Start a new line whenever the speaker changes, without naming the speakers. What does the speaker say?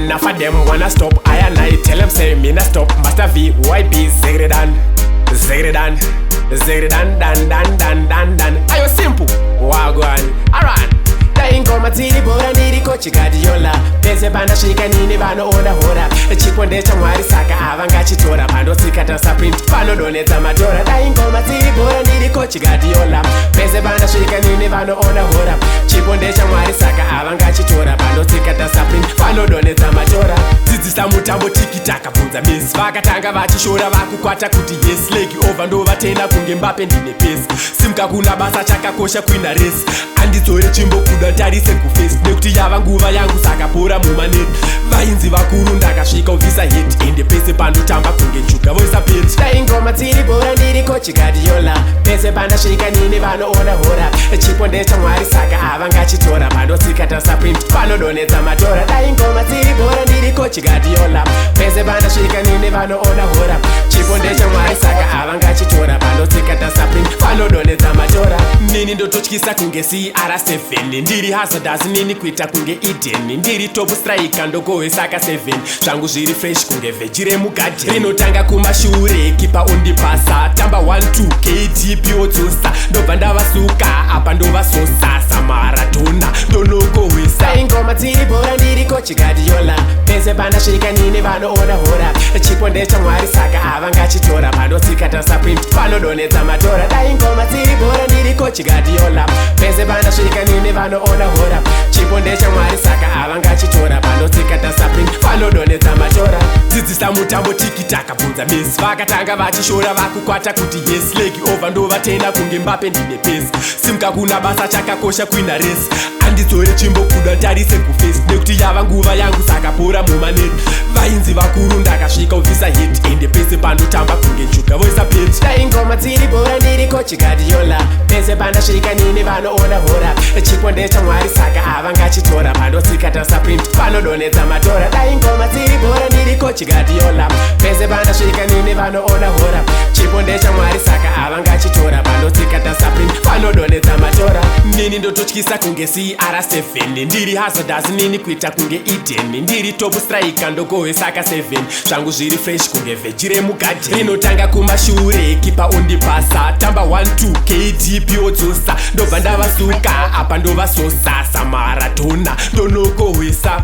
enough of them wanna stop. I and I tell them say me na stop. Master V, YB, Zegredan, Zegredan, Zegredan, dan dan dan dan dan. Ayo simple, wagwan, alright. Ingoma tiri bora ndiri kochi Guardiola. Pese banda shika nini vano ona hora. Chikonde cha mwari saka avanga chitora. Pando sikata saprint pano doneza madora. Da ingoma tiri bora ndiri kochi Guardiola. Pese banda shika nini vano ona hora. Chikonde cha mwari saka avanga chitora. Pando sikata saprint pano doneza madora. Dzidzisa mutambo tikitaka bunza miss. Vakatanga vachishora vakukwata kuti yes. Legi over ndo vatenda kunge Mbappe ndine pace. Simka kuna basa chakakosha kuina race. Anditsore chimbo kuda tarise kuface. Nekuti yava nguva yangu saka pora mumaneti. Vainzi vakuru ndakasvika uvisa hit. Ende pese pandotamba kunge njuka voisa peti. Da ingoma tiri bora ndiri kochi Guardiola. Pese pandasvika nini vanoona hora. Chipo ndecha mwari saka avanga chitora. Pandosikata saprint panodonedza madora. Da ingoma tiri bora ndiri kochi Guardiola. Pese pandasvika nini vanoona hora. Chipo ndecha mwari saka avanga chitora. Pandosikata saprint panodonedza madora. Nini ndototyisa kunge CR7. Ndiri Hazardous nini kuita kunge Eden. Ndiri top striker ndogowe saka 7. Zvangu zviri fresh kunge veji remugarden. Rinotanga kumashure kipa undipasa. Tamba 1-2 KDP odzosa. Ndobva ndavasuka apa ndovasosa. Samaradona ndonogowesa. Ingoma tiri bora ndiri kochi Guardiola. Pese pandasvika nini vanoona hora. Chipo ndecha mwari saka avanga chitora. Pandosikata saprint panodonedza madora. Da ingoma tiri bora ndiri kochi Guardiola. Pese pandasvika nini vanoona hora. Chipo ndecha mwari saka avanga chitora. Pandosikata saprint panodonedza madora. Dzidzisa mutambo tikitaka bunza miss. Vakatanga vachishora vakukwata kuti yes. Legi over ndo vatenda kunge Mbappe ndine pace. Simka kuna basa chakakosha kuina race. Anditsore chimbo kuda tarise kuface. Nekuti yava nguva yangu saka pora mumaneti. Vainzi vakuru ndakasvika uvisa hit. Ende pese pandotamba kunge njuka voisa peti. Da ingoma tiri bora ndiri kochi Guardiola. Pese pandasvika nini vanoona hora. Chipo ndecha mwari saka avanga chitora. Pandosikata saprint panodonedza madora. Da ingoma tiri bora ndiri kochi Guardiola. Pese pandasvika nini vanoona hora. Chipo ndecha mwari saka avanga chitora. Pandosikata saprint panodonedza madora. Nini ndototyisa kunge CR7. Ndiri Hazardous nini kuita kunge Eden. Ndiri top striker ndogowe saka 7. Zvangu zviri fresh kunge veji remugarden. Rinotanga kumashure kipa undipasa. Tamba 1-2 KDP odzosa. Ndobva ndavasuka apa ndovasosa. Samaradona ndonogowesa.